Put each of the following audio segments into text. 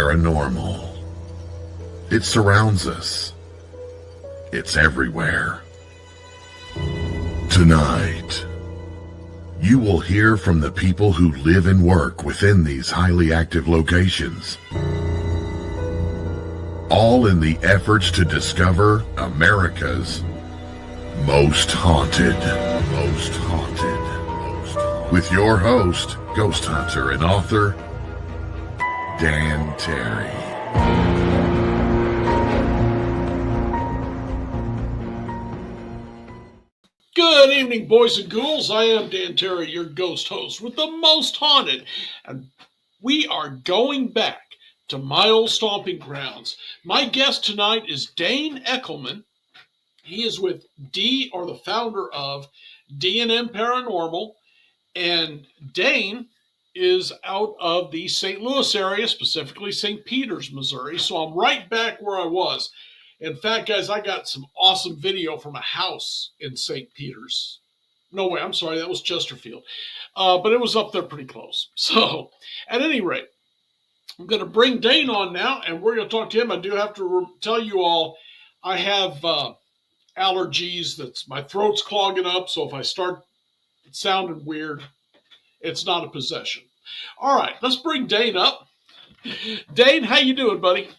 paranormal. It surrounds us. It's everywhere. Tonight, you will hear from the people who live and work within these highly active locations, all in the efforts to discover America's most haunted. With your host, ghost hunter and author, Dan Terry. Good evening, boys and ghouls. I am Dan Terry, your ghost host with the most haunted, and we are going back to my old stomping grounds. My guest tonight is Dane Eckelman. He is with the founder of D&M Paranormal, and Dane is out of the St. Louis area, specifically St. Peters, Missouri. So I'm right back where I was. In fact, guys, I got some awesome video from a house in St. Peters. No way, I'm sorry, that was Chesterfield. But it was up there pretty close. So, at any rate, I'm going to bring Dane on now, and we're going to talk to him. I do have to tell you all, I have allergies. My throat's clogging up, so if I start sounding weird, it's not a possession. All right, let's bring Dane up. Dane, how you doing, buddy?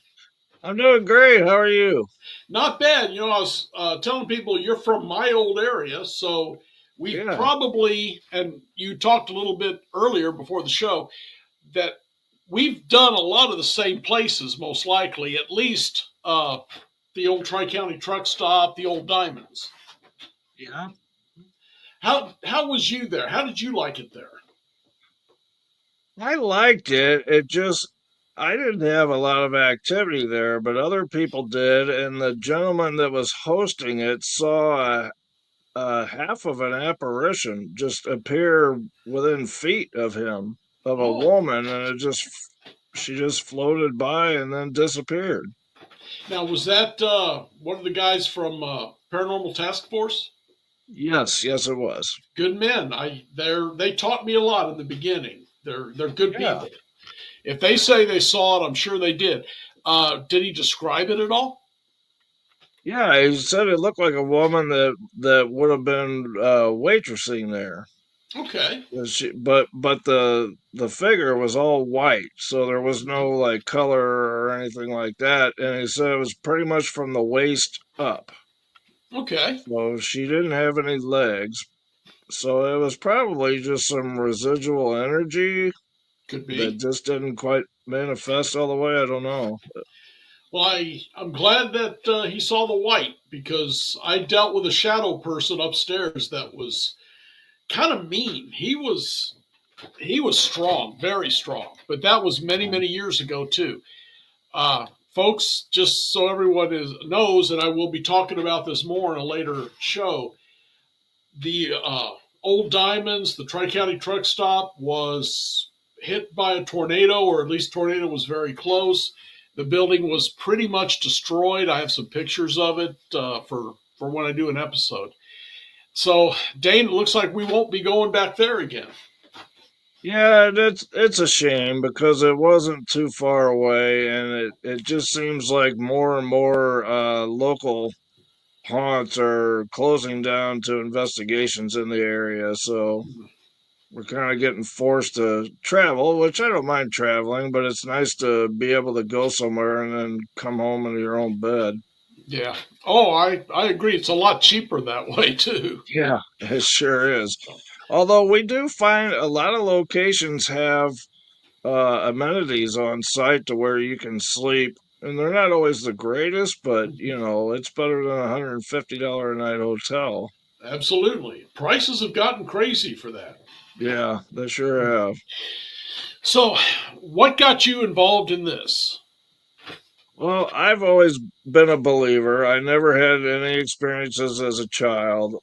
I'm doing great. How are you? Not bad. You know, I was telling people you're from my old area, so we probably, and you talked a little bit earlier before the show, that we've done a lot of the same places, most likely, at least the old Tri-County truck stop, the old Diamonds. Yeah. How was you there? How did you like it there? I liked it. I didn't have a lot of activity there, but other people did. And the gentleman that was hosting it saw a half of an apparition just appear within feet of him, of a woman, and she just floated by and then disappeared. Now, was that one of the guys from Paranormal Task Force? Yes, it was. Good men. They taught me a lot in the beginning. They're good people. If they say they saw it, I'm sure they did. Did he describe it at all? Yeah, he said it looked like a woman that would have been waitressing there. Okay. But the figure was all white, so there was no like color or anything like that. And he said it was pretty much from the waist up. Okay. So she didn't have any legs. So it was probably just some residual energy. Could be. That just didn't quite manifest all the way. I don't know. Well, I'm glad that he saw the white, because I dealt with a shadow person upstairs that was kind of mean. He was strong, very strong, but that was many, many years ago too. Folks, just so everyone knows, and I will be talking about this more in a later show, the old Diamonds, the Tri-County truck stop, was hit by a tornado, or at least tornado was very close. The building was pretty much destroyed. I have some pictures of it for when I do an episode. So, Dane, it looks like we won't be going back there again. Yeah, it's a shame because it wasn't too far away, and it just seems like more and more local haunts are closing down to investigations in the area. So we're kind of getting forced to travel, which I don't mind traveling, but it's nice to be able to go somewhere and then come home in your own bed. Yeah. Oh, I agree. It's a lot cheaper that way, too. Yeah, it sure is. Although we do find a lot of locations have amenities on site to where you can sleep, and they're not always the greatest, but, it's better than a $150 a night hotel. Absolutely. Prices have gotten crazy for that. Yeah, they sure have. So, what got you involved in this? Well, I've always been a believer. I never had any experiences as a child,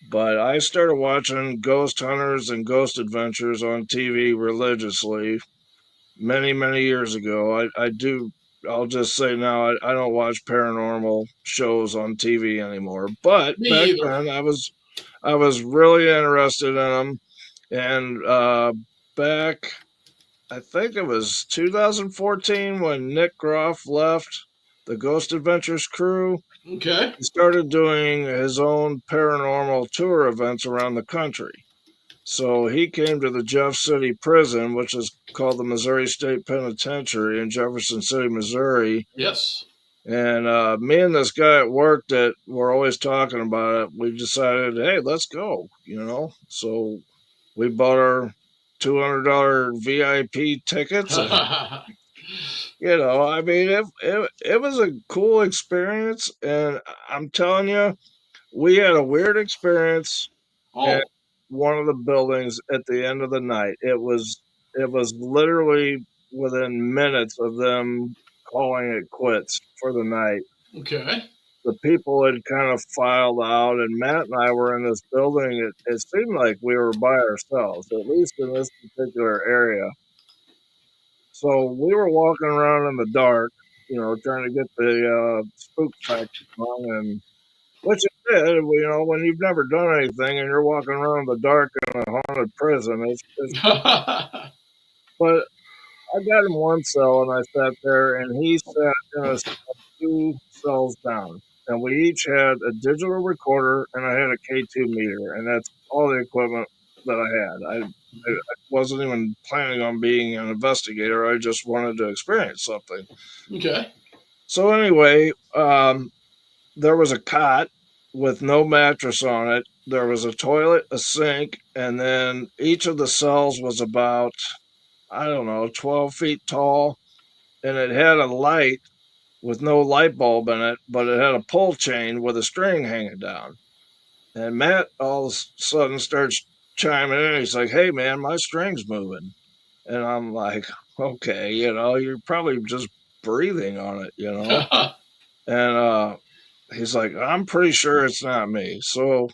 but I started watching Ghost Hunters and Ghost Adventures on TV religiously many, many years ago. I'll just say now, I don't watch paranormal shows on TV anymore. But back then, I was really interested in them. And back I think it was 2014 when Nick Groff left the Ghost Adventures crew. Okay. He started doing his own paranormal tour events around the country. So he came to the Jeff City prison, which is called the Missouri State Penitentiary in Jefferson City, Missouri. Yes. And me and this guy at work that were always talking about it, we decided, hey, let's go, So we bought our $200 VIP tickets. And, I mean, it was a cool experience. And I'm telling you, we had a weird experience at Oh, one of the buildings at the end of the night. It was literally within minutes of them calling it quits for the night. okay. The people had kind of filed out, and Matt and I were in this building. It seemed like we were by ourselves, at least in this particular area. So we were walking around in the dark, trying to get the spook factor on, and which it did. When you've never done anything and you're walking around in the dark in a haunted prison, it's but I got him one cell and I sat there and he sat in a cell 2 cells down. And we each had a digital recorder and I had a K2 meter, and that's all the equipment that I had. I wasn't even planning on being an investigator. I just wanted to experience something. Okay. So anyway, there was a cot with no mattress on it. There was a toilet, a sink, and then each of the cells was about, I don't know, 12 feet tall. And it had a light with no light bulb in it, but it had a pull chain with a string hanging down. And Matt all of a sudden starts chiming in. He's like, hey, man, my string's moving. And I'm like, okay, you're probably just breathing on it. And he's like, I'm pretty sure it's not me. So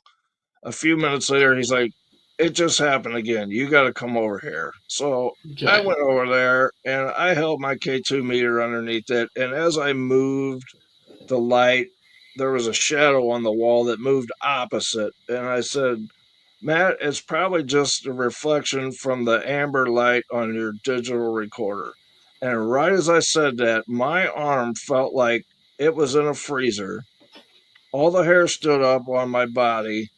a few minutes later, he's like, it just happened again. You got to come over here. So I Okay. went over there and I held my K2 meter underneath it. And as I moved the light, there was a shadow on the wall that moved opposite. And I said, Matt, it's probably just a reflection from the amber light on your digital recorder. And right as I said that, my arm felt like it was in a freezer. All the hair stood up on my body.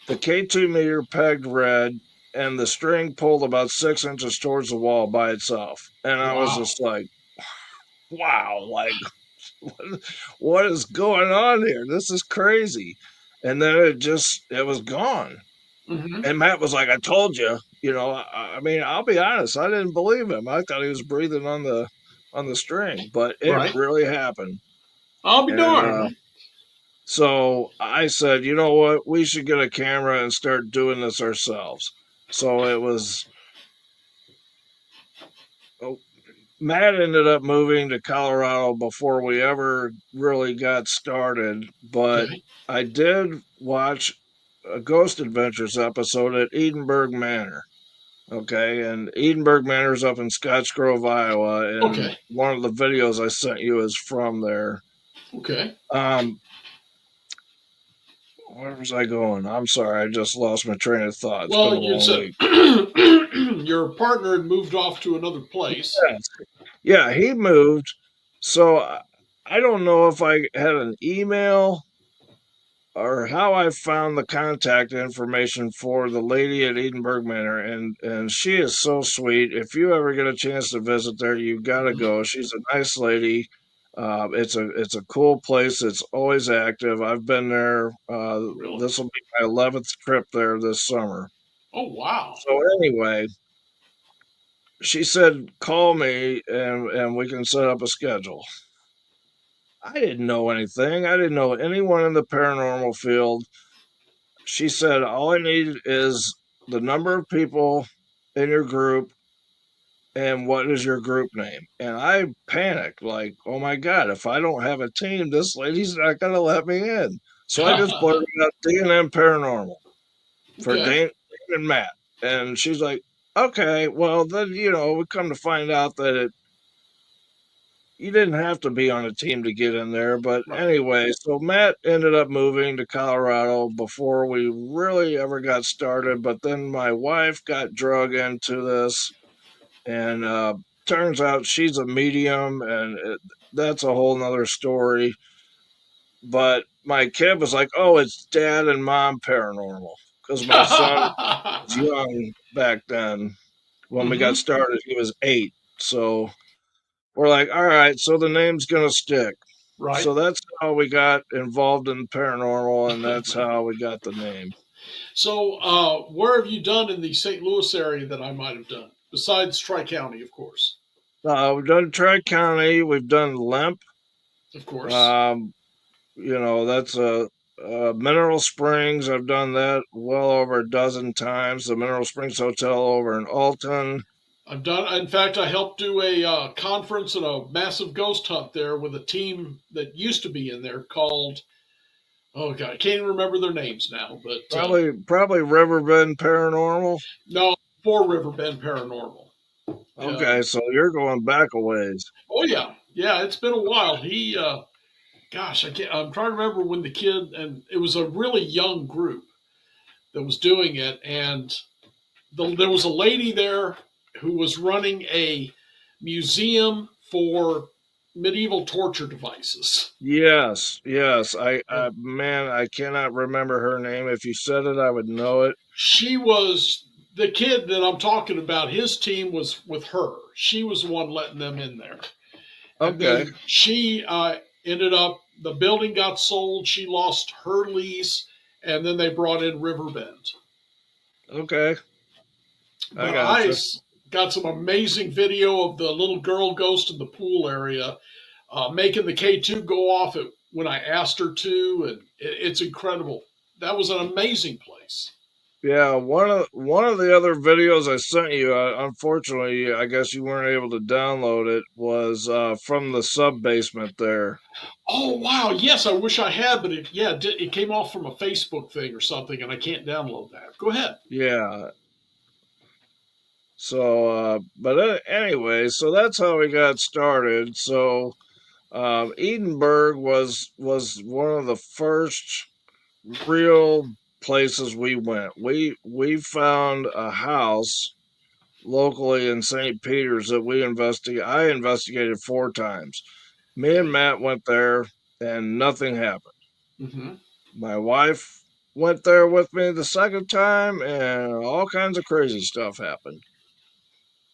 The K2 meter pegged red, and the string pulled about 6 inches towards the wall by itself. And I was Wow. just like, wow, like, what is going on here? This is crazy. And then it was gone. Mm-hmm. And Matt was like, I told you, I mean, I'll be honest, I didn't believe him. I thought he was breathing on the string, but it Right. really happened. I'll be And darned. so I said, you know what? We should get a camera and start doing this ourselves. So it was, oh, Matt ended up moving to Colorado before we ever really got started. But Okay. I did watch a Ghost Adventures episode at Edenburg Manor. Okay. And Edenburg Manor is up in Scotch Grove, Iowa. And Okay. one of the videos I sent you is from there. Okay. Um, Where was I going? I'm sorry, I just lost my train of thought. It's been Well, a you long said week. your partner had moved off to another place. Yes. Yeah, he moved. So I don't know if I had an email or how I found the contact information for the lady at Edenburg Manor, and she is so sweet. If you ever get a chance to visit there, you got to Mhm. go. She's a nice lady. It's a cool place. It's always active. I've been there. Really? This will be my 11th trip there this summer. Oh, wow. So anyway, she said, call me and we can set up a schedule. I didn't know anything. I didn't know anyone in the paranormal field. She said, all I need is the number of people in your group and what is your group name. And I panicked, like, oh my God, if I don't have a team, this lady's not going to let me in. So I just blurted out D&M Paranormal for Okay. Dane and Matt. And she's like, okay, well, then, we come to find out that you didn't have to be on a team to get in there. But Right. anyway, so Matt ended up moving to Colorado before we really ever got started. But then my wife got drug into this. And turns out she's a medium, and that's a whole nother story. But my kid was like, "Oh, it's dad and mom paranormal," because my son was young back then. When we got Hmm. started, he was 8. So we're like, all right, so the name's gonna stick. Right. So that's how we got involved in paranormal, and that's how we got the name. So, where have you done in the St. Louis area that I might have done besides Tri County, of course? We've done Tri County, we've done Lemp. Of course. Um, that's Mineral Springs. I've done that well over a dozen times. The Mineral Springs Hotel over in Alton. I've done. In fact, I helped do a conference and a massive ghost hunt there with a team that used to be in there called. Oh God, I can't even remember their names now. But Probably Riverbend Paranormal. no, for Riverbend Paranormal. Okay, so you're going back a ways. Oh yeah, yeah. It's been a while. He, gosh, I can't. I'm trying to remember when the kid, and it was a really young group that was doing it, and there was a lady there who was running a museum for medieval torture devices. Yes, yes. And Man, I cannot remember her name. If you said it, I would know it. she was the kid that I'm talking about. His team was with her. She was the one letting them in there. And Okay, then she ended up, the building got sold. She lost her lease, and then they brought in Riverbend. okay. I But I gotcha. got some amazing video of the little girl ghost in the pool area making the K2 go off when I asked her to, and it's incredible. That was an amazing place. Yeah, one of the other videos I sent you, unfortunately, I guess you weren't able to download it, was from the sub basement there. Oh wow, yes, I wish I had, but it came off from a Facebook thing or something, and I can't download that. Go ahead. Yeah. So, anyway, so that's how we got started. So, Edinburgh was one of the first real places we went. We found a house locally in St. Peter's that I investigated 4 times. Me and Okay. Matt went there and nothing happened. Hmm. My wife went there with me the second time and all kinds of crazy stuff happened.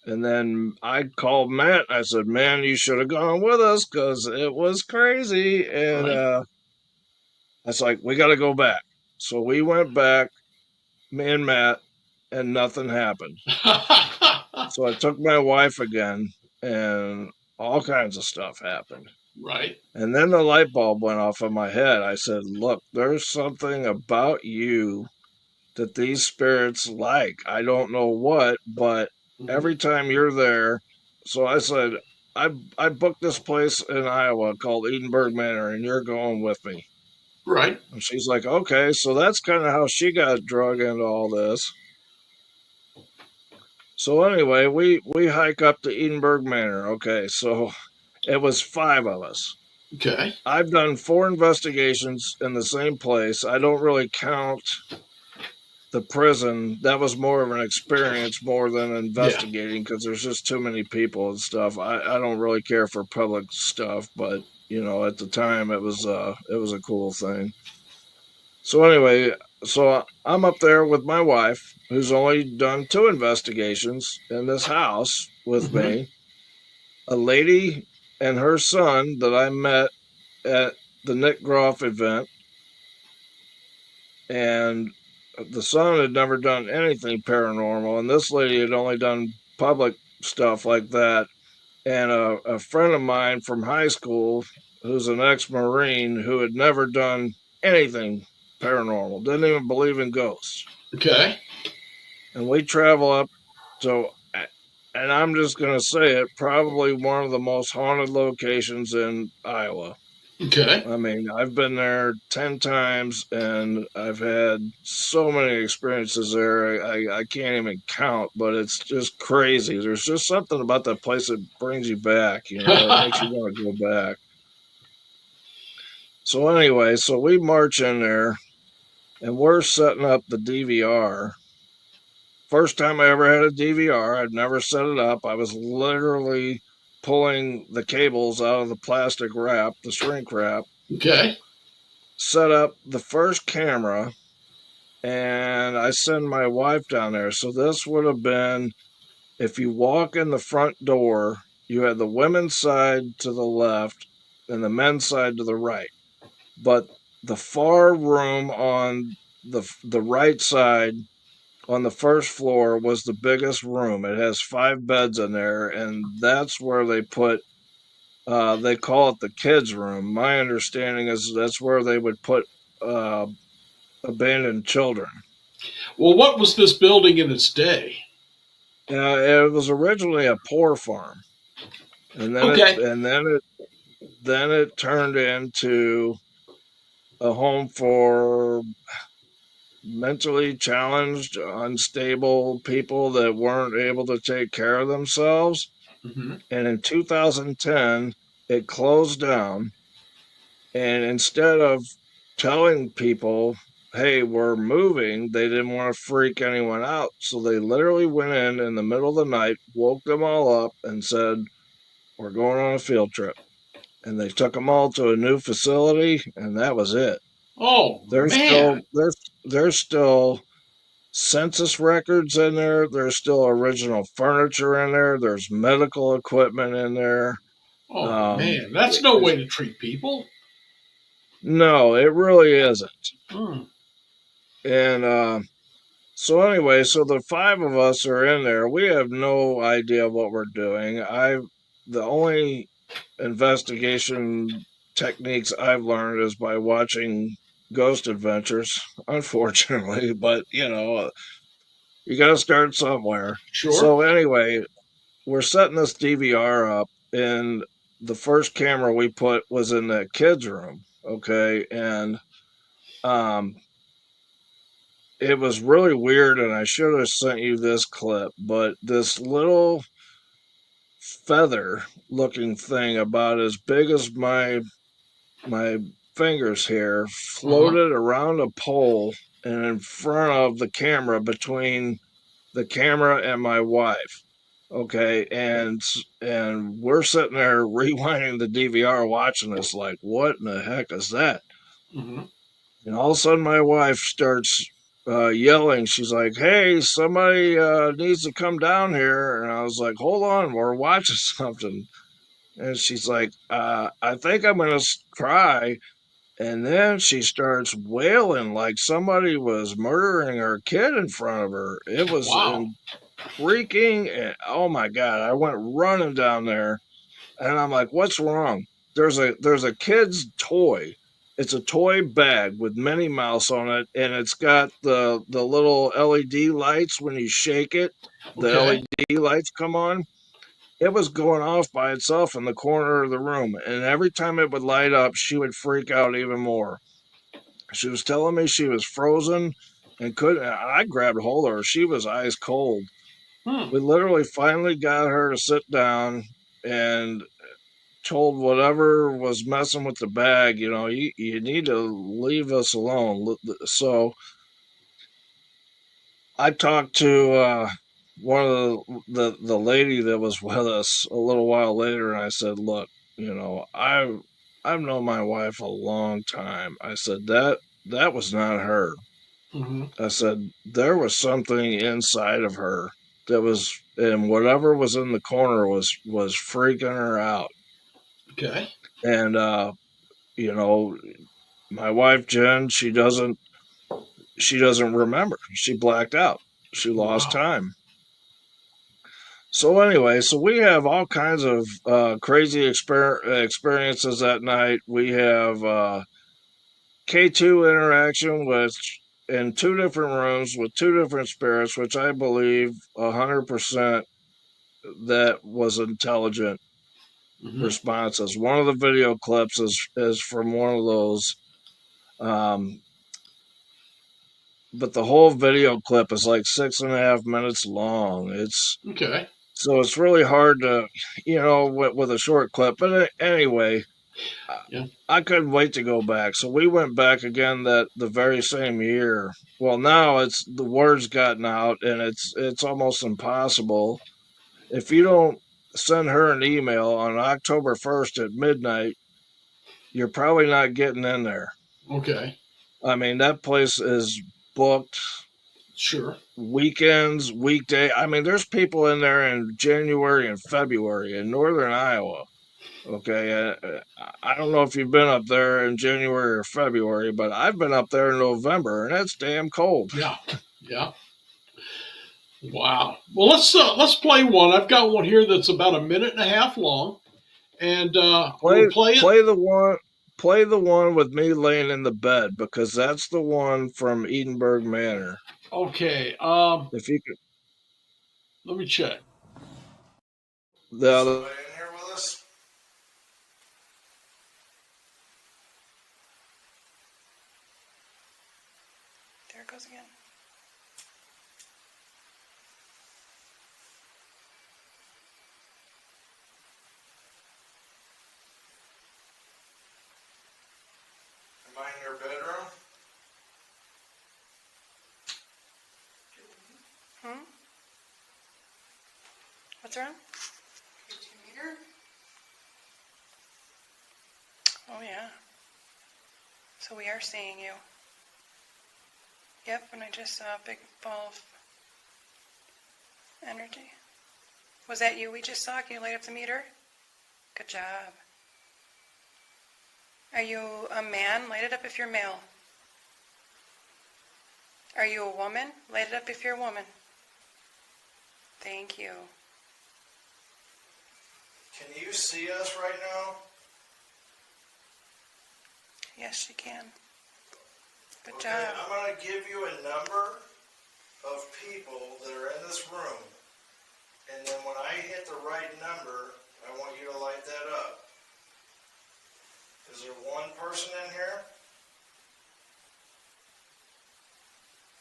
And then I called Matt. I said, "Man, you should have gone with us because it was crazy." And Right. I was like, "We got to go back." So we went back, me and Matt, and nothing happened. So I took my wife again, and all kinds of stuff happened. Right. And then the light bulb went off in my head. I said, "Look, there's something about you that these spirits like. I don't know what, but Hmm. every time you're there." So I said, I booked this place in Iowa called Edinburgh Manor, and you're going with me." Right. And she's like, "Okay." So that's kind of how she got drug into all this. So anyway, we hike up to Edinburgh Manor. Okay, so it was 5 of us. Okay. I've done 4 investigations in the same place. I don't really count the prison. That was more of an experience more than Yeah. investigating because there's just too many people and stuff. I don't really care for public stuff, but at the time it was a cool thing. So anyway, so I'm up there with my wife, who's only done 2 investigations in this house with Hmm. me. A lady and her son that I met at the Nick Groff event, and the son had never done anything paranormal, and this lady had only done public stuff like that. And a friend of mine from high school, who's an ex-marine, who had never done anything paranormal, didn't even believe in ghosts. Okay. And we travel up to, and I'm just gonna say it, probably one of the most haunted locations in Iowa. Okay. I mean, I've been there 10 times and I've had so many experiences there. I can't even count, but it's just crazy. There's just something about that place that brings you back, it makes you want to go back. So, anyway, so we march in there and we're setting up the DVR. First time I ever had a DVR. I'd never set it up. I was literally pulling the cables out of the plastic wrap, the shrink wrap, Okay. set up the first camera, and I send my wife down there. So this would have been, if you walk in the front door, you had the women's side to the left and the men's side to the right. But the far room on the right side on the first floor was the biggest room. It has 5 beds in there, and that's where they put. They call it the kids' room. My understanding is that's where they would put uh, abandoned children. Well, what was this building in its day? It was originally a poor farm, and then it Okay. and then it turned into a home for mentally challenged, unstable people that weren't able to take care of themselves. Hmm. And in 2010, it closed down. And instead of telling people, hey, we're moving, they didn't want to freak anyone out. So they literally went in the middle of the night, woke them all up, and said, we're going on a field trip. And they took them all to a new facility, and that was it. Oh There's man. still there's still census records in there. There's still original furniture in there. There's medical equipment in there. Oh Um, man. That's no way to treat people. no, it really isn't. Mm. And so anyway, so the 5 of us are in there. We have no idea what we're doing. The only investigation techniques I've learned is by watching Ghost Adventures, unfortunately, but you got to start somewhere. Sure. So anyway, we're setting this DVR up, and the first camera we put was in the kids' room. Okay, and um, it was really weird, and I should have sent you this clip, but this little feather-looking thing about as big as my fingers here Uh-huh. floated around a pole and in front of the camera between the camera and my wife. Okay, and we're sitting there rewinding the DVR watching this like, what in the heck is that? Hmm. And all of a sudden my wife starts yelling. She's like, hey, somebody needs to come down here. And I was like, hold on, we're watching something. And she's like, I think I'm gonna cry. And then she starts wailing like somebody was murdering her kid in front of her. It was Wow. freaking, and oh my God, I went running down there, and I'm like, what's wrong? There's a kid's toy. It's a toy bag with Minnie Mouse on it, and it's got the little LED lights when you shake it. The Okay. LED lights come on. It was going off by itself in the corner of the room, and every time it would light up, she would freak out even more. She was telling me she was frozen and couldn't. I grabbed hold of her. She was ice cold. Hmm. We literally finally got her to sit down and told whatever was messing with the bag, you need to leave us alone. So I talked to one of the lady that was with us a little while later, and I said, look, I've known my wife a long time. I said that was not her. Hmm. I said there was something inside of her that was, and whatever was in the corner was freaking her out. Okay. And you know, my wife Jen, she doesn't remember. She blacked out. She lost Wow. time. So anyway, so we have all kinds of crazy experiences that night. We have K2 interaction with in 2 different rooms with 2 different spirits, which I believe 100% that was intelligent Hmm. responses. One of the video clips is from one of those, um, but the whole video clip is like 6.5 minutes long. Okay. So it's really hard to, with a short clip. But anyway, I, Yeah. I couldn't wait to go back. So we went back again that the very same year. Well, now it's the word's gotten out and it's almost impossible. If you don't send her an email on October 1st at midnight, you're probably not getting in there. Okay. I mean, that place is booked Sure. weekends, weekday. I mean, there's people in there in January and February in northern Iowa. Okay, I don't know if you've been up there in January or February, but I've been up there in November, and it's damn cold. Yeah. Yeah. Wow. Well, let's play one. I've got one here that's about a minute and a half long, and we'll Play play it. play the one with me laying in the bed because that's the one from Edinburgh Manor. Okay. If you could, Let me check. the other in here with us. There it goes again. Am I in your bedroom? What's wrong? Your 2 meter? Oh yeah. So we are seeing you. Yep, and I just saw a big ball of energy. Was that you we just saw? Can you light up the meter? Good job. Are you a man? Light it up if you're male. Are you a woman? Light it up if you're a woman. Thank you. Can you see us right now? Yes, she can. Good Okay, job. I'm going to give you a number of people that are in this room. And then when I hit the right number, I want you to light that up. Is there one person in here?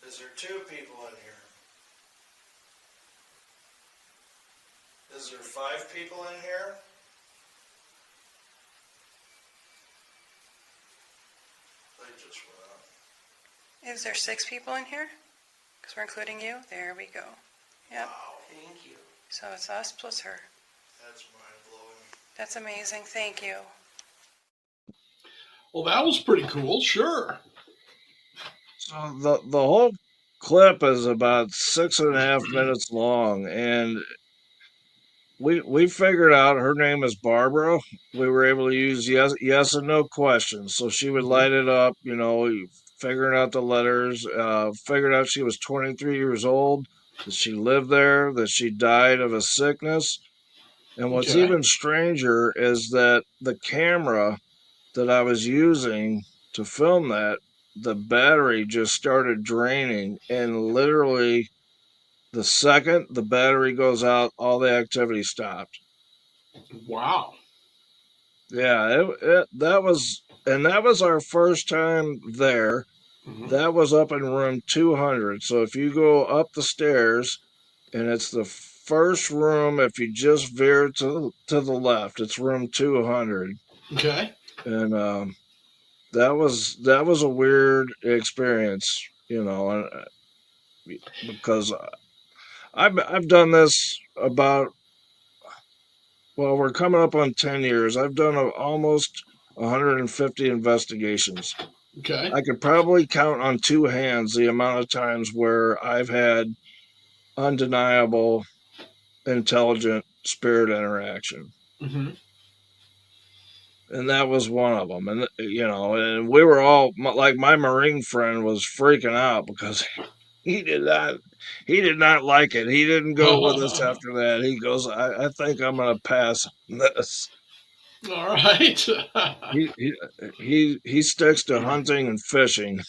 Is there two people in here? Is there five people in here? They just went up. Is there 6 people in here? Because we're including you. There we go. Yep. Wow. Thank you. So it's us plus her. That's mind-blowing. That's amazing. Thank you. Well, that was pretty cool. Sure. So the whole clip is about 6.5 minutes long, and we figured out her name is Barbara. We were able to use yes and no questions, so she would light it up. You know, figuring out the letters. Figured out she was 23 years old. That she lived there. That she died of a sickness. And what's Okay. even stranger is that the camera that I was using to film that, the battery just started draining, and literally the second the battery goes out, all the activity stopped. Wow. Yeah, that was our first time there. Mhm. That was up in room 200. So if you go up the stairs, and it's the first room, if you just veer to the left, it's room 200. Okay. And that was a weird experience, you know, because I've done this about, well, we're coming up on 10 years. I've done almost 150 investigations. Okay. I could probably count on two hands the amount of times where I've had undeniable intelligent spirit interaction. Mm-hmm. And that was one of them. And you know, and we were all like, my Marine friend was freaking out because he did not like it. He didn't go with us All after that. He goes, I think I'm gonna pass on this. right. He sticks to hunting and fishing.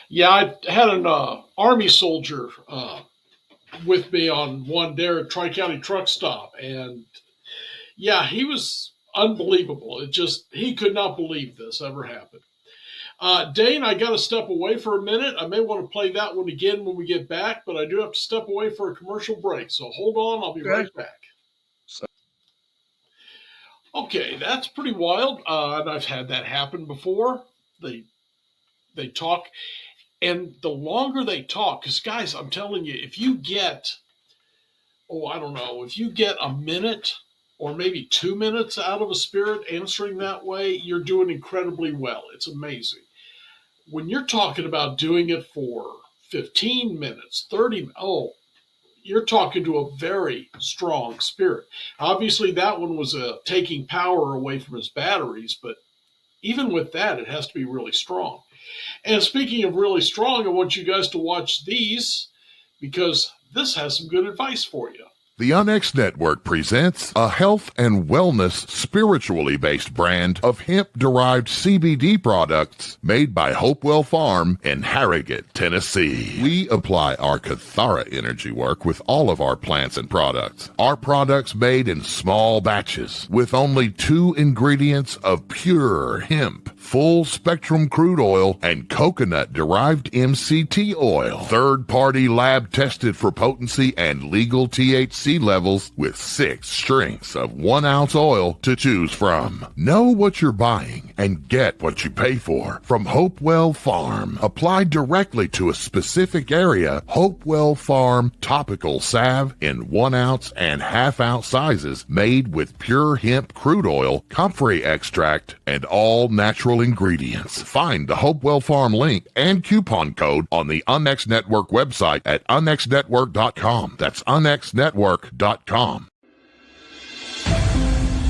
Yeah, I had an army soldier with me on one there at Tri County Truck Stop, and yeah, he was unbelievable. It just he could not believe this ever happened. Dane, I got to step away for a minute. I may want to play that one again when we get back, but I do have to step away for a commercial break. So hold on, I'll be Okay. right back. Okay, that's pretty wild. And I've had that happen before. They they talk, and the longer they talk, because guys, I'm telling you, if you get, oh, I don't know, if you get a minute or maybe 2 minutes out of a spirit answering that way, you're doing incredibly well. It's amazing. When you're talking about doing it for 15 minutes, 30, oh, you're talking to a very strong spirit. Obviously, that one was taking power away from his batteries, but even with that, it has to be really strong. And speaking of really strong, I want you guys to watch these because this has some good advice for you. The Onyx Network presents a health and wellness spiritually based brand of hemp-derived CBD products made by Hopewell Farm in Harrogate, Tennessee. We apply our Cathara energy work with all of our plants and products. Our products made in small batches with only 2 ingredients of pure hemp, full spectrum crude oil, and coconut-derived MCT oil. Third-party lab tested for potency and legal THC levels with 6 strengths of 1 ounce oil to choose from. Know what you're buying and get what you pay for from Hopewell Farm. Applied directly to a specific area, Hopewell Farm topical salve in 1 ounce and ½ ounce sizes made with pure hemp crude oil, comfrey extract, and all natural ingredients. Find the Hopewell Farm link and coupon code on the Onyx Network website at onyxnetwork.com. That's onyxnetwork.com.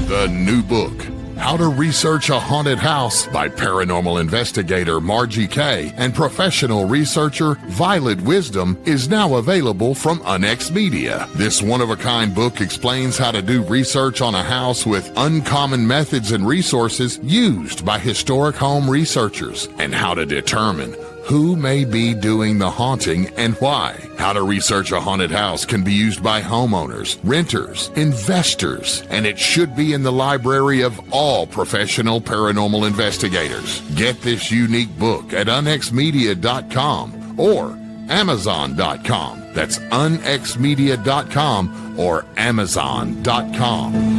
The new book, How to Research a Haunted House by paranormal investigator Margie Kay and professional researcher Violet Wisdom, is now available from Onyx Media. This one-of-a-kind book explains how to do research on a house with uncommon methods and resources used by historic home researchers, and how to determine who may be doing the haunting and why. How to Research a Haunted House can be used by homeowners, renters, investors, and it should be in the library of all professional paranormal investigators. Get this unique book at unxmedia.com or amazon.com. That's unxmedia.com or amazon.com.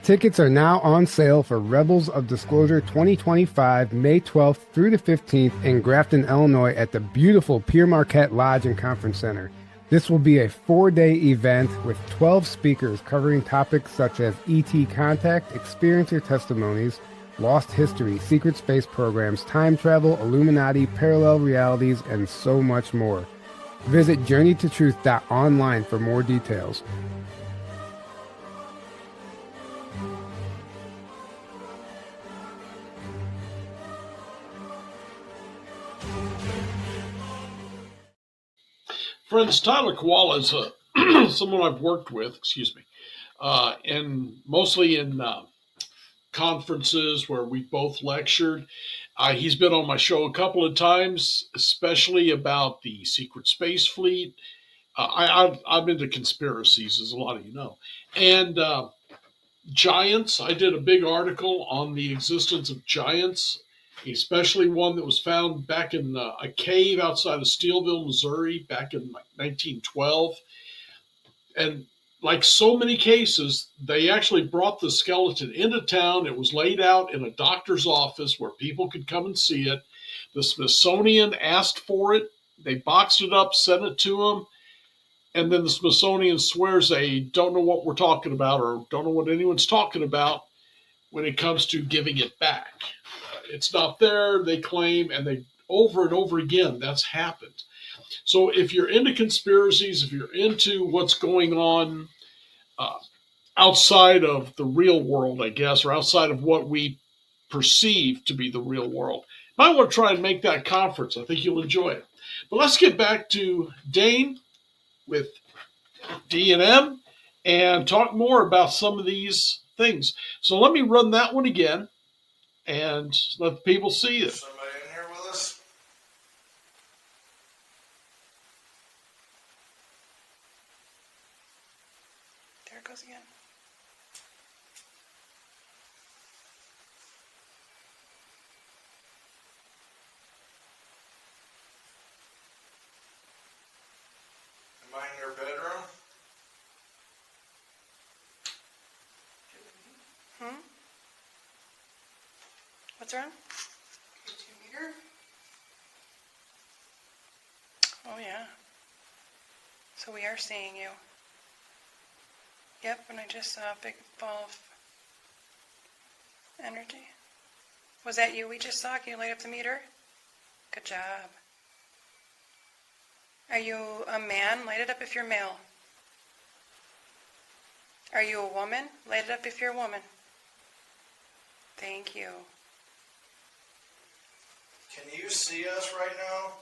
Tickets are now on sale for Rebels of Disclosure 2025, May 12th through the 15th in Grafton, Illinois at the beautiful Pierre Marquette Lodge and Conference Center. This will be a 4-day event with 12 speakers covering topics such as ET contact, experiencer testimonies, lost history, secret space programs, time travel, Illuminati, parallel realities, and so much more. Visit journeytotruth.online for more details. Friends, Tyler Koala is someone I've worked with, and mostly in conferences where we both lectured. He's been on my show a couple of times, especially about the secret space fleet. I'm into conspiracies, as a lot of you know. And giants, I did a big article on the existence of giants, especially one that was found back in a cave outside of Steelville, Missouri, back in 1912. And like so many cases, they actually brought the skeleton into town. It was laid out in a doctor's office where people could come and see it. The Smithsonian asked for it. They boxed it up, sent it to them. And then the Smithsonian swears they don't know what we're talking about or don't know what anyone's talking about when it comes to giving it back. It's not there, they claim, and they over and over again, that's happened. So if you're into conspiracies, if you're into what's going on outside of the real world, I guess, or outside of what we perceive to be the real world, you might want to try and make that conference. I think you'll enjoy it. But let's get back to Dane with D&M and talk more about some of these things. So let me run that one again and let people see it. Somebody in here with us? There it goes again. Am I in your bedroom? What's wrong? 2 meter? Oh, yeah. So we are seeing you. Yep, and I just saw a big ball of energy. Was that you we just saw? Can you light up the meter? Good job. Are you a man? Light it up if you're male. Are you a woman? Light it up if you're a woman. Thank you. Can you see us right now?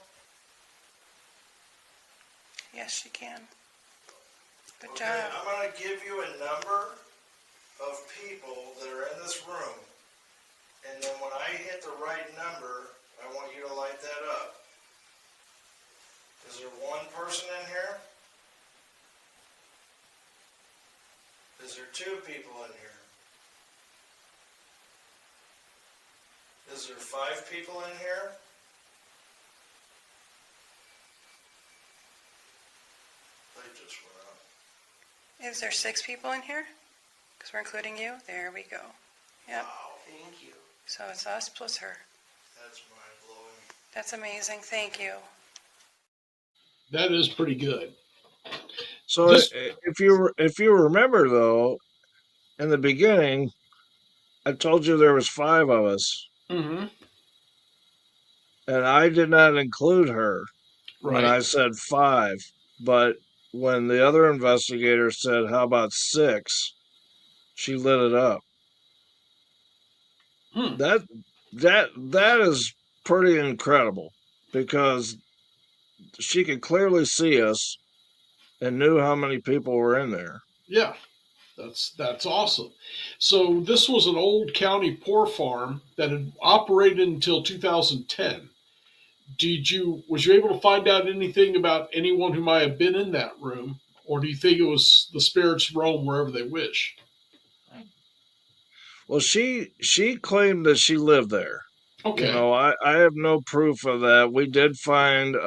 Yes, she can. Good Okay, job. I'm going to give you a number of people that are in this room. And then when I hit the right number, I want you to light that up. Is there one person in here? Is there 2 people in here? Is there 5 people in here? Light just went out. Is there 6 people in here? Because we're including you. There we go. Yep. Wow, thank you. So it's us plus her. That's mind-blowing. That's amazing. Thank you. That is pretty good. So This- if you remember though, in the beginning, I told you there was 5 of us, Mm-hmm. and I did not include her when I Right. said 5. But when the other investigator said, "How about 6?" she lit it up. Hmm. That is pretty incredible because she could clearly see us and knew how many people were in there. Yeah. That's awesome. So this was an old county poor farm that had operated until 2010. Was you able to find out anything about anyone who might have been in that room, or do you think it was the spirits roam wherever they wish? Well, she claimed that she lived there. Okay. You know, I have no proof of that. We did find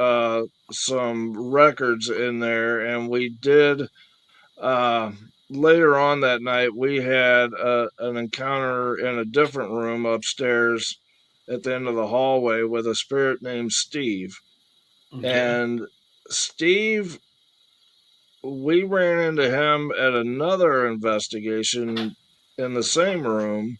some records in there, and we did later on that night we had an encounter in a different room upstairs at the end of the hallway with a spirit named Steve. Okay. And Steve, we ran into him at another investigation in the same room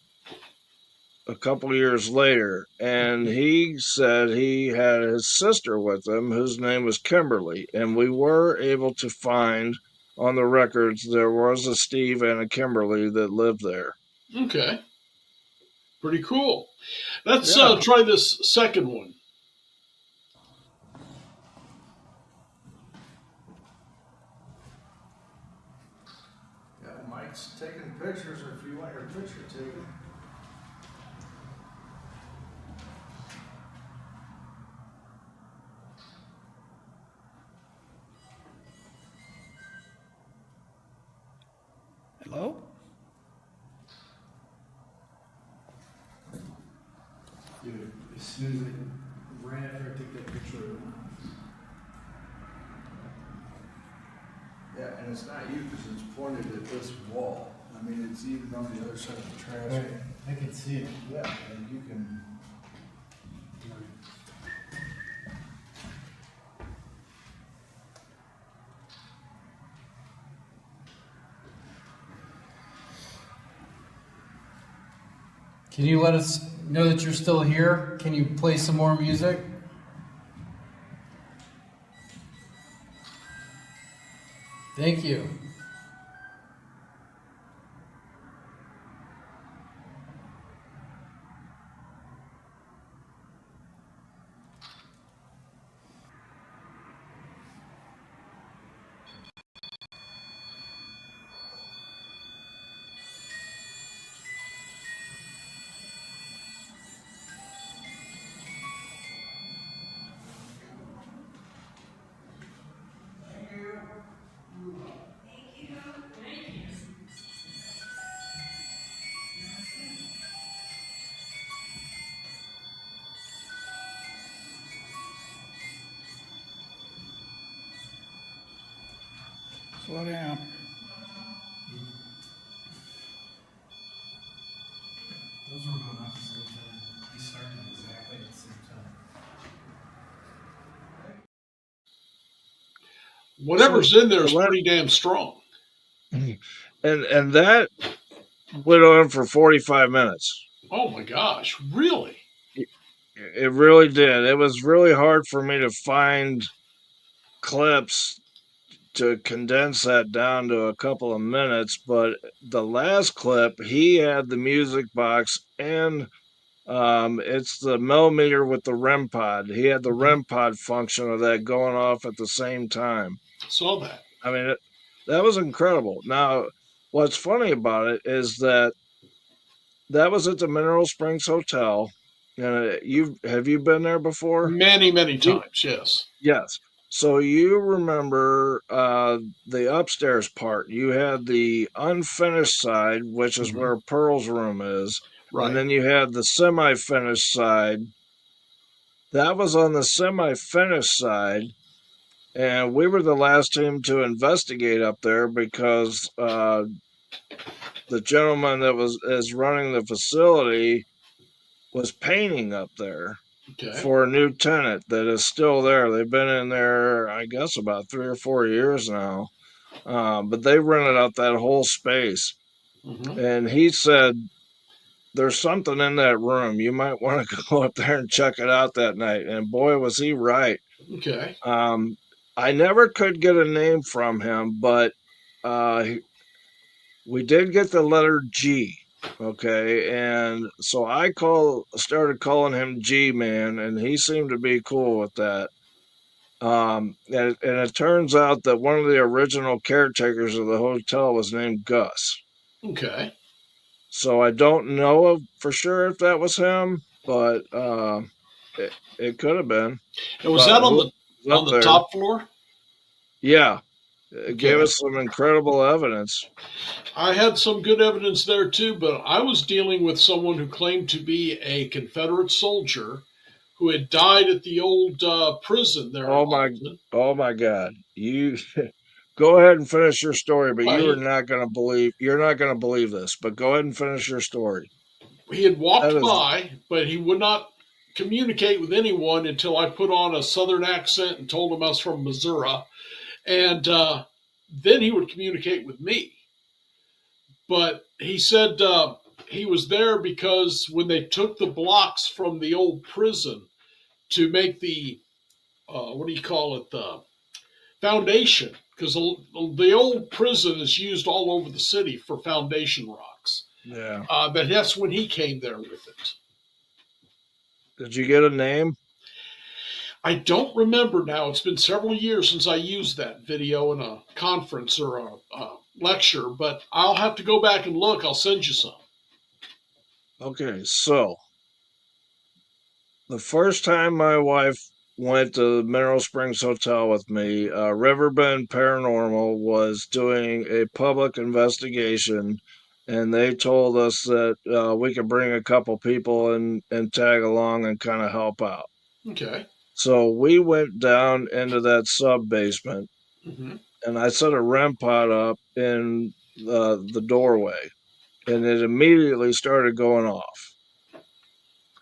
a couple years later, and he said he had his sister with him whose name was Kimberly, and we were able to find on the records there was a Steve and a Kimberly that lived there. Okay. Pretty cool. Let's Yeah. try this second one. Yeah, Mike's taking pictures if you want your picture taken. Hello? Dude, as soon as I ran after I took that picture. Yeah, and it's not you because it's pointed at this wall. I mean, it's even on the other side of the trash. Right, I can see it. Yeah, and you can. Can you let us know that you're still here? Can you play some more music? Thank you. Slow down. Those were going off at the same time. Whatever's in there is So pretty damn strong. and that went on for 45 minutes. Oh my gosh, really? It really did. It was really hard for me to find clips to condense that down to a couple of minutes, but the last clip, he had the music box and it's the millimeter with the REM pod. He had the REM pod function of that going off at the same time. Saw that. I mean, that was incredible. Now, what's funny about it is that was at the Mineral Springs Hotel. And have you been there before? Many, many times, yes. Yes. So you remember the upstairs part. You had the unfinished side, which is where Pearl's room is. Right. And then you had the semi-finished side. That was on the semi-finished side. And we were the last team to investigate up there because the gentleman that is running the facility was painting up there. Okay. For a new tenant that is still there. They've been in there, I guess, about 3 or 4 years now. But they rented out that whole space. And he said, there's something in that room. You might want to go up there and check it out that night. And boy, was he right. Okay. I never could get a name from him, but we did get the letter G. Okay, and so I started calling him G-Man, and he seemed to be cool with that. And it turns out that one of the original caretakers of the hotel was named Gus. Okay. So I don't know for sure if that was him, but it could have been. And was that on the top floor? Yeah. It gave us some incredible evidence. I had some good evidence there too, but I was dealing with someone who claimed to be a Confederate soldier who had died at the old prison there. Oh my God! You go ahead and finish your story, but you're not going to believe this. But go ahead and finish your story. He had walked by, but he would not communicate with anyone until I put on a Southern accent and told him I was from Missouri. And then he would communicate with me. But he said he was there because when they took the blocks from the old prison to make the, the foundation, because the old prison is used all over the city for foundation rocks. Yeah. But that's when he came there with it. Did you get a name? I don't remember now. It's been several years since I used that video in a conference or a lecture, but I'll have to go back and look. I'll send you some. Okay, so the first time my wife went to the Mineral Springs Hotel with me, D&M Paranormal was doing a public investigation, and they told us that we could bring a couple people and tag along and kind of help out. Okay. So we went down into that sub-basement, and I set a REM pod up in the doorway, and it immediately started going off.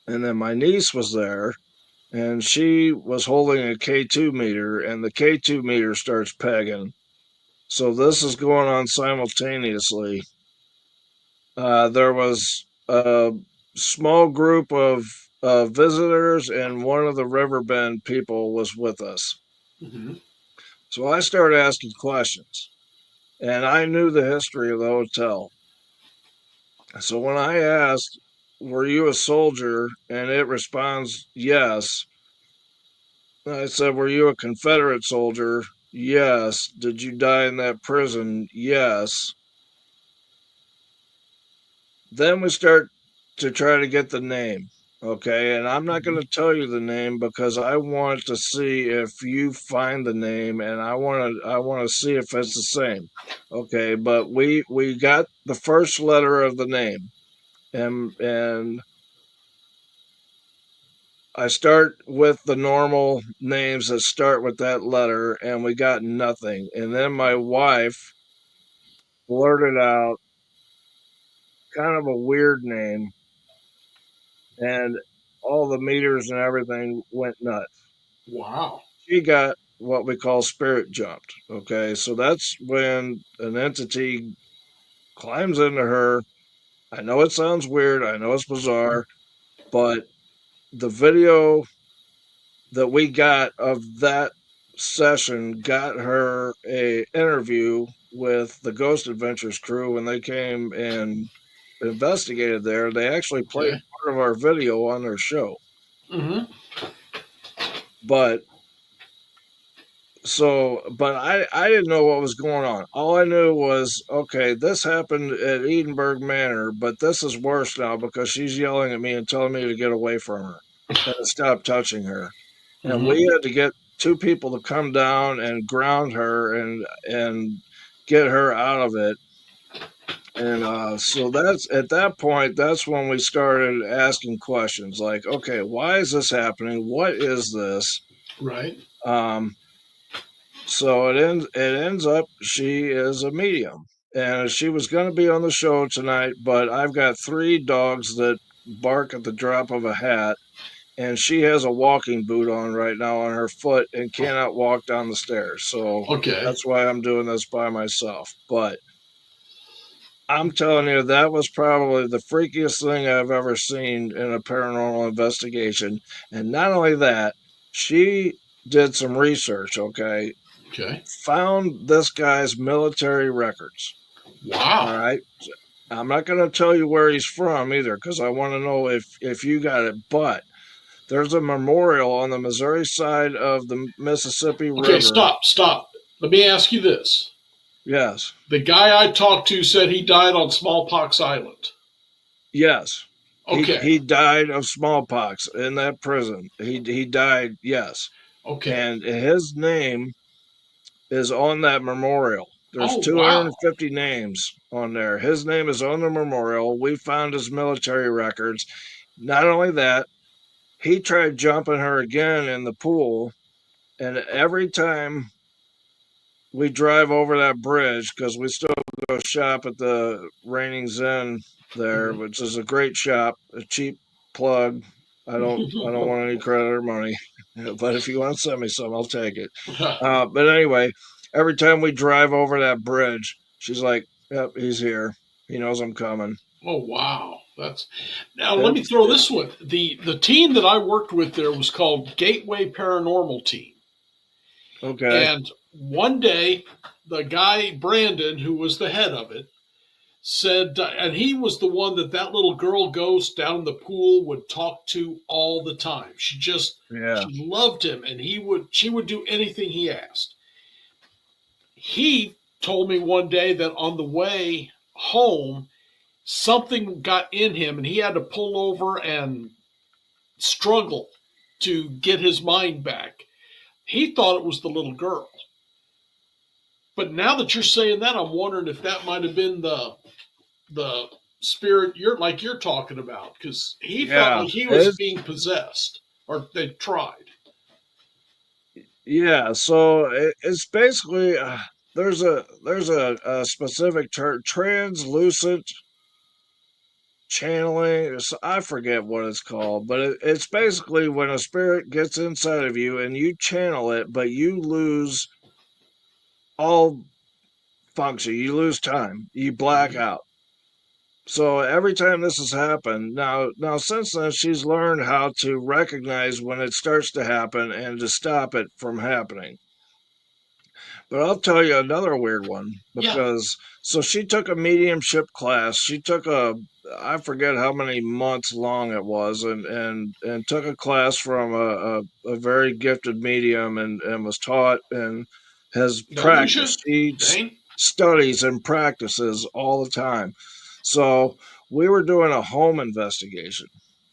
And then my niece was there, and she was holding a K2 meter, and the K2 meter starts pegging. So this is going on simultaneously. There was a small group of visitors, and one of the Riverbend people was with us. So I started asking questions, and I knew the history of the hotel. So when I asked, were you a soldier? And it responds, yes. I said, were you a Confederate soldier? Yes. Did you die in that prison? Yes. Then we start to try to get the name. Okay, and I'm not going to tell you the name because I want to see if you find the name, and I want to see if it's the same. Okay, but we got the first letter of the name, and I start with the normal names that start with that letter, and we got nothing. And then my wife blurted out kind of a weird name, and all the meters and everything went nuts. Wow. She got what we call spirit jumped. Okay, so that's when an entity climbs into her. I know it sounds weird, I know it's bizarre, but the video that we got of that session got her a interview with the Ghost Adventures crew when they came and investigated there. They actually played Okay. part of our video on their show. Mm-hmm. But I didn't know what was going on. All I knew was, okay, this happened at Edinburgh Manor, but this is worse now because she's yelling at me and telling me to get away from her and to stop touching her. And Mm-hmm. we had to get two people to come down and ground her and get her out of it. And so that's at that point, that's when we started asking questions like, okay, why is this happening? What is this? Right. Um, So it ends up she is a medium. And she was going to be on the show tonight, but I've got 3 dogs that bark at the drop of a hat, and she has a walking boot on right now on her foot and cannot walk down the stairs. So Okay. that's why I'm doing this by myself. But I'm telling you, that was probably the freakiest thing I've ever seen in a paranormal investigation. And not only that, she did some research, okay? Okay. Found this guy's military records. All Wow. right. I'm not going to tell you where he's from either because I want to know if you got it. But there's a memorial on the Missouri side of the Mississippi Okay, River. stop. Let me ask you this. Yes. The guy I talked to said he died on Smallpox Island. Yes. Okay. He died of smallpox in that prison. He died, yes. Okay. And his name is on that memorial. There's Oh, wow. 250 names on there. His name is on the memorial. We found his military records. Not only that, he tried jumping her again in the pool. And every time we drive over that bridge, because we still go shop at the Reigning Zen there, Mm-hmm. which is a great shop, a cheap plug. I don't want any credit or money, but if you want to send me some, I'll take it. But anyway, every time we drive over that bridge, she's like, "Yep, he's here. He knows I'm coming." Oh, wow. That's now. Let me It's throw this one. The team that I worked with there was called Gateway Paranormal Team, okay. and one day the guy Brandon, who was the head of it, said, and he was the one that little girl ghost down in the pool would talk to all the time. Yeah. She loved him, and she would do anything he asked. He told me one day that on the way home, something got in him, and he had to pull over and struggle to get his mind back. He thought it was the little girl. But now that you're saying that, I'm wondering if that might have been the spirit you're talking about, because he felt Yeah. like he was being possessed, or they tried. Yeah, so it's basically there's a specific term, translucent channeling. I forget what it's called, but it's basically when a spirit gets inside of you and you channel it, but you lose all function, you lose time, you black Mm-hmm. out. So every time this has happened, now since then she's learned how to recognize when it starts to happen and to stop it from happening. But I'll tell you another weird one Yeah. because so she took a mediumship class. She took I forget how many months long it was, and took a class from a very gifted medium and was taught and has Don't lose you, practiced. She Dane. studies and practices all the time. So we were doing a home investigation,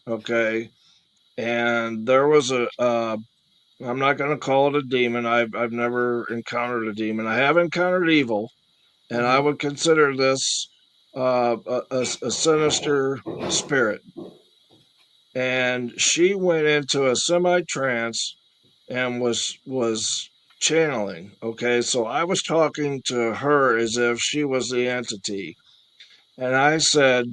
okay, and there was a I'm not going to call it a demon. I've never encountered a demon. I have encountered evil, and I Mm-hmm. would consider this a sinister spirit. And she went into a semi trance and was channeling. Okay, so I was talking to her as if she was the entity, and I said,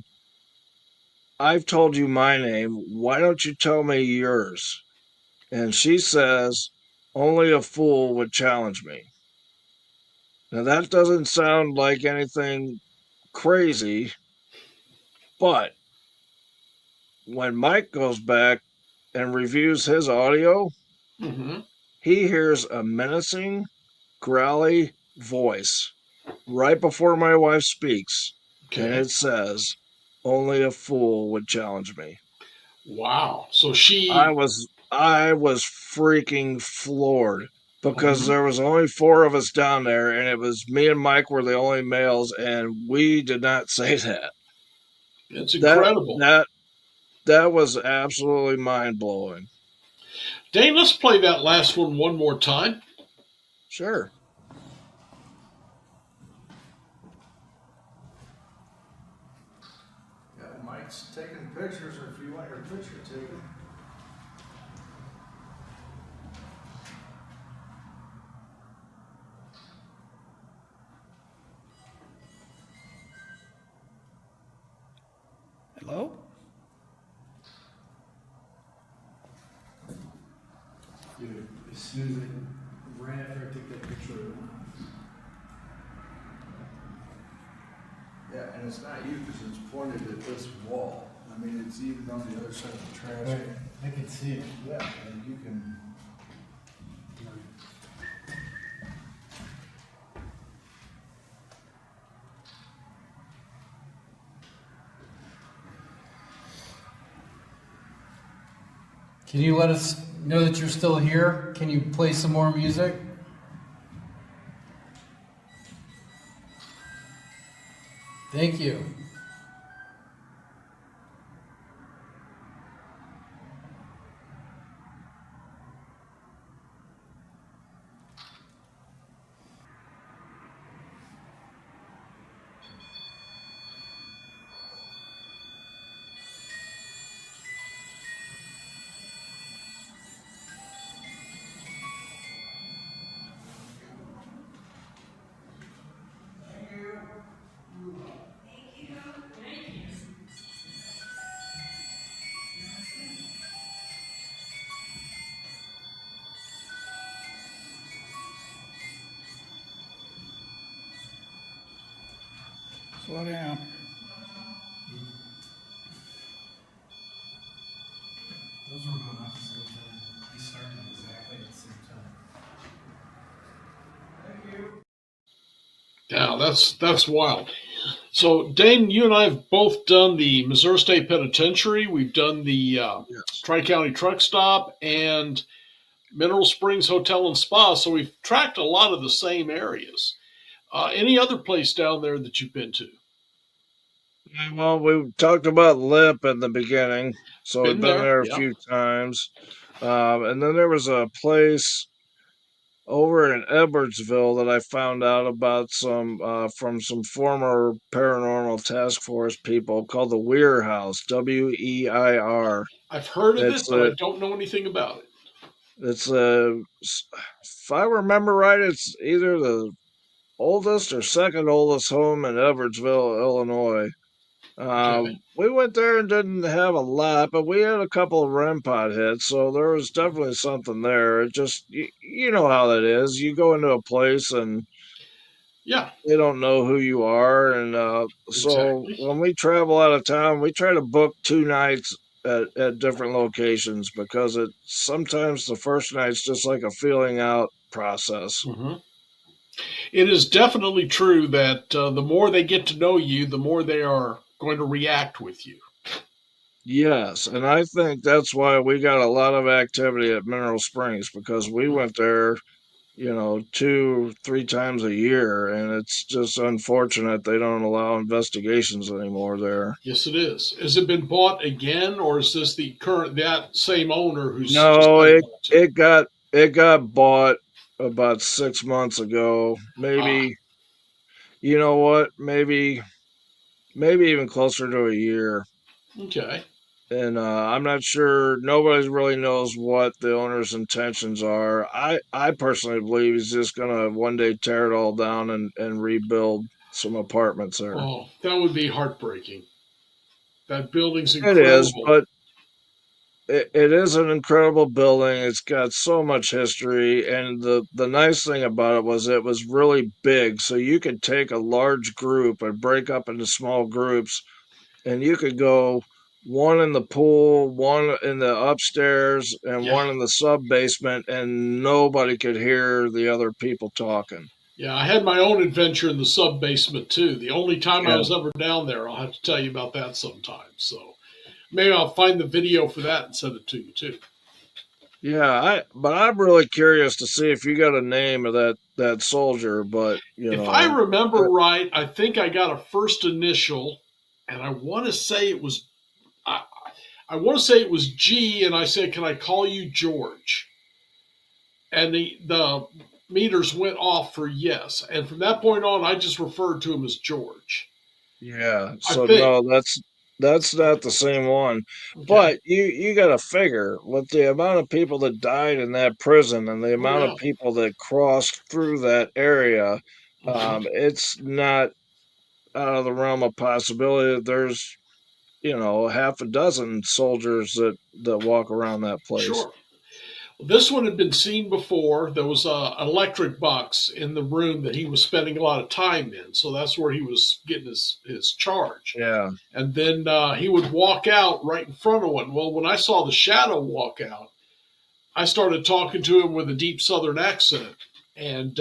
"I've told you my name. Why don't you tell me yours?" And she says, only a fool would challenge me. Now, that doesn't sound like anything crazy, but when Mike goes back and reviews his audio, Mm-hmm. he hears a menacing, growly voice right before my wife speaks, and Okay. it says, "Only a fool would challenge me." Wow. So I she. was I was freaking floored because Mhm. there was only four of us down there, and it was me and Mike were the only males, and we did not say that. It's That incredible. that that was absolutely mind blowing. Dane, let's play that last one more time. Sure. Yeah, Mike's taking pictures, or if you want your picture taken. Hello? Dude, as soon as I ran after I took that picture of him. Yeah, and it's not you because it's pointed at this wall. I mean, it's even on the other side of the trash. Right, I can see it. Yeah, and you can. Can you let us know that you're still here? Can you play some more music? Thank you. Slow down. Those were going off at the same time. They started exactly at the same time. Yeah, that's wild. So, Dane, you and I have both done the Missouri State Penitentiary. We've done the Yes. Tri County Truck Stop and Mineral Springs Hotel and Spa. So we've tracked a lot of the same areas. Any other place down there that you've been to? Well, we talked about Lip in the beginning, so we've Been been there? there a Yeah. few times. And then there was a place over in Edwardsville that I found out about from some former paranormal task force people called the Weir House, Weir. I've heard of it, It's but I a don't know anything about it. it's a if I remember right, it's either the oldest or second oldest home in Edwardsville, Illinois. Okay. We went there and didn't have a lot, but we had a couple of REM pod hits, so there was definitely something there. It just, you know how that is. You go into a place and Yeah, they don't know who you are, and so exactly. when we travel out of town, we try to book 2 nights at different locations because it sometimes the first night's just like a feeling out process. Hmm. It is definitely true that the more they get to know you, the more they are going to react with you. Yes, and I think that's why we got a lot of activity at Mineral Springs because we went there, 2, 3 times a year, and it's just unfortunate they don't allow investigations anymore there. Yes, it is. Has it been bought again, or is this the current that same owner who's No, decided it not to? it got it got bought about 6 months ago. Ah, Maybe, you know what? Maybe even closer to a year. okay. And I'm not sure. Nobody really knows what the owner's intentions are. I personally believe he's just gonna one day tear it all down and rebuild some apartments there. Oh, that would be heartbreaking. That building's It is, incredible. but it is an incredible building. It's got so much history, and the nice thing about it was really big, so you could take a large group and break up into small groups, and you could go one in the pool, one in the upstairs, and Yeah. one in the sub basement, and nobody could hear the other people talking. Yeah, I had my own adventure in the sub basement too. The only time I Yeah. was ever down there, I'll have to tell you about that sometime. So maybe I'll find the video for that and send it to you too. Yeah, but I'm really curious to see if you got a name of that soldier, but If I remember right, I think I got a first initial, and I want to say it was I, I want to say it was G, and I said, "Can I call you George?" And the meters went off for yes, and from that point on, I just referred to him as George. yeah, I so think. no, that's not the same one. Okay. But you got to figure with the amount of people that died in that prison and the Oh amount yeah. of people that crossed through that area, Hmm. it's not out of the realm of possibility that there's half a dozen soldiers that walk around that place. Sure. This one had been seen before. There was an electric box in the room that he was spending a lot of time in, so that's where he was getting his charge. Yeah, And then he would walk out right in front of one. Well, when I saw the shadow walk out, I started talking to him with a deep Southern accent, and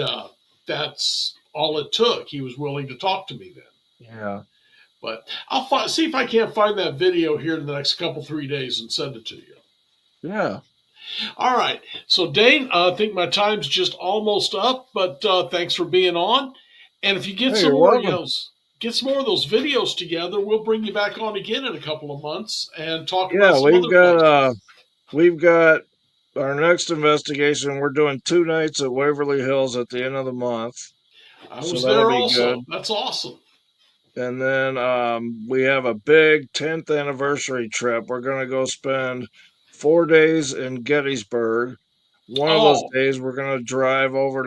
that's all it took. He was willing to talk to me then. yeah, But I'll see if I can't find that video here in the next couple 3 days and send it to you. yeah. All right. So, Dane, I think my time's just almost up, but thanks for being on. And if you get Hey, some you're more, welcome. get some more of those videos together, we'll bring you back on again in a couple of months and talk about Yeah, some other places. we've got our next investigation. We're doing 2 nights at Waverly Hills at the end of the month, I so was that'll there be good. also. That's awesome. And then we have a big 10th anniversary trip. We're going to go spend 4 days in Gettysburg. One of those Oh, days, we're going to drive over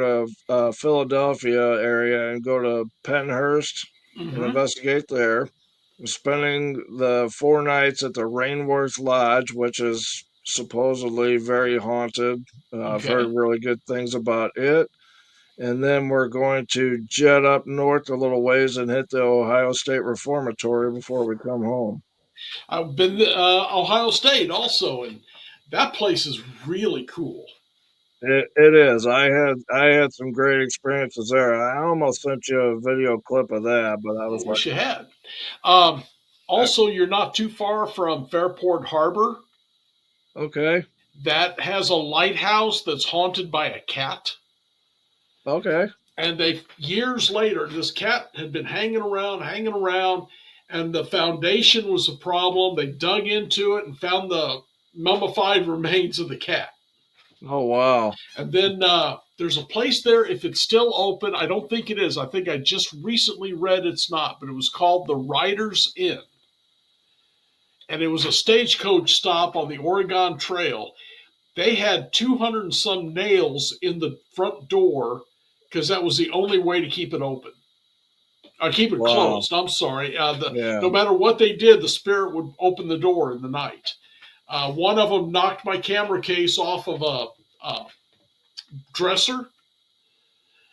to Philadelphia area and go to Pennhurst and mm-hmm. investigate there. We're spending the 4 nights at the Rainworth Lodge, which is supposedly very haunted. I've Okay. heard really good things about it. And then we're going to jet up north a little ways and hit the Ohio State Reformatory before we come home. I've been to Ohio State also, and that place is really cool. It is. I had some great experiences there. I almost sent you a video clip of that, but I I was like, wish you had. Um, I, Also, you're not too far from Fairport Harbor. okay, That has a lighthouse that's haunted by a cat. okay. And they years later, this cat had been hanging around, and the foundation was a problem. They dug into it and found the mummified remains of the cat. Oh wow. And then there's a place there, if it's still open. I don't think it is. I think I just recently read it's not, but it was called the Riders Inn. And it was a stagecoach stop on the Oregon Trail. They had 200 and some nails in the front door because that was the only way to keep it open. Keep it Wow. closed. I'm sorry. Yeah. No matter what they did, the spirit would open the door in the night. One of them knocked my camera case off of a dresser,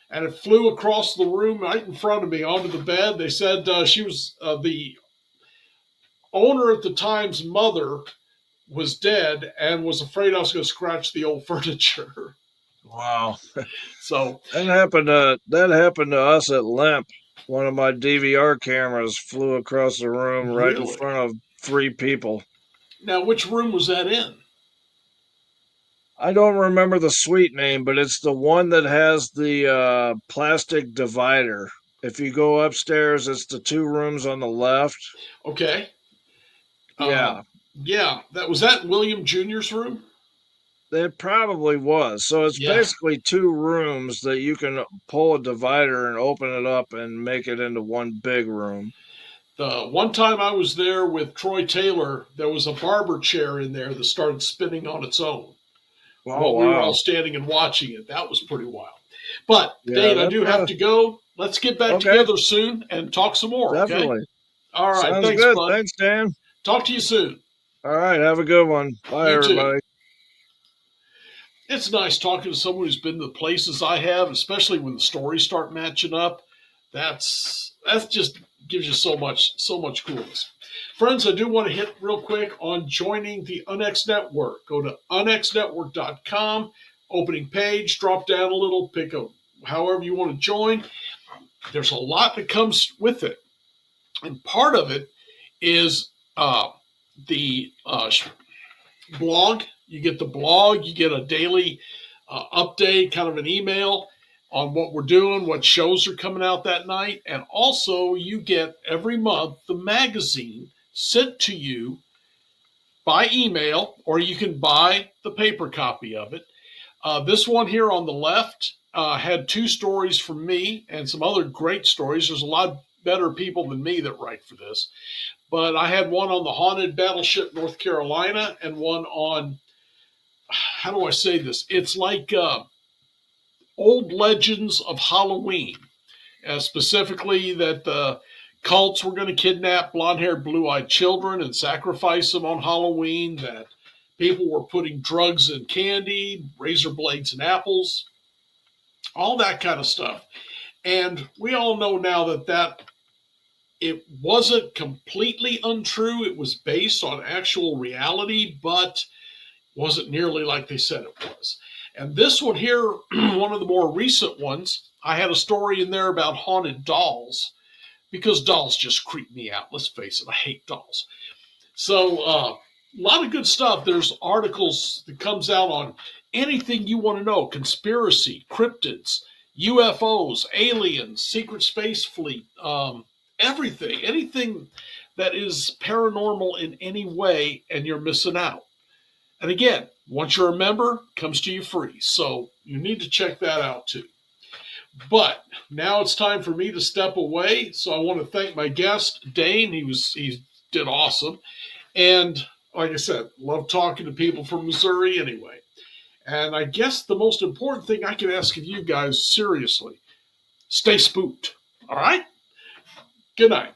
and it flew across the room right in front of me onto the bed. They said she was the owner at the time's mother was dead and was afraid I was going to scratch the old furniture. Wow. So That happened to us at Lemp. One of my DVR cameras flew across the room right in really, front of 3 people. now which room was that in? I don't remember the suite name, but it's the one that has the plastic divider. If you go upstairs, it's the 2 rooms on the left. Okay. Yeah, Yeah, that William Jr.'s room. it probably was. So it's Yeah. basically 2 rooms that you can pull a divider and open it up and make it into one big room. The one time I was there with Troy Taylor, there was a barber chair in there that started spinning on its own Oh while we were all wow. standing and watching it. That was pretty wild. But Yeah, Dane, I do have to go. Let's get back okay, together soon and talk some more. Okay. definitely. All right. Sounds Thanks, good. bud. Thanks, Dan. Talk to you soon. All right, have a good one. Bye, You too. everybody. It's nice talking to someone who's been to the places I have, especially when the stories start matching up. That's just gives you so much coolness. Friends, I do want to hit real quick on joining the UNX Network. Go to unxnetwork.com, opening page, drop down a little, pick a however you want to join. There's a lot that comes with it. And part of it is the blog. You get the blog, you get a daily update, kind of an email on what we're doing, what shows are coming out that night. And also, you get every month the magazine sent to you by email, or you can buy the paper copy of it. This one here on the left had 2 stories from me and some other great stories. There's a lot better people than me that write for this. But I had one on the haunted battleship North Carolina and one on, how do I say this? It's like old legends of Halloween, specifically that the cults were going to kidnap blonde-haired, blue-eyed children and sacrifice them on Halloween, that people were putting drugs in candy, razor blades in apples, all that kind of stuff. And we all know now that it wasn't completely untrue. It was based on actual reality, but wasn't nearly like they said it was. And this one here, one of the more recent ones, I had a story in there about haunted dolls, because dolls just creep me out. Let's face it, I hate dolls. So a lot of good stuff. There's articles that comes out on anything you want to know: conspiracy, cryptids, UFOs, aliens, secret space fleet, everything, anything that is paranormal in any way, and you're missing out. And again, once you're a member, it comes to you free. So you need to check that out too. But now it's time for me to step away. So I want to thank my guest, Dane. He did awesome. And like I said, love talking to people from Missouri anyway. And I guess the most important thing I can ask of you guys, seriously, stay spooked. All right? Good night.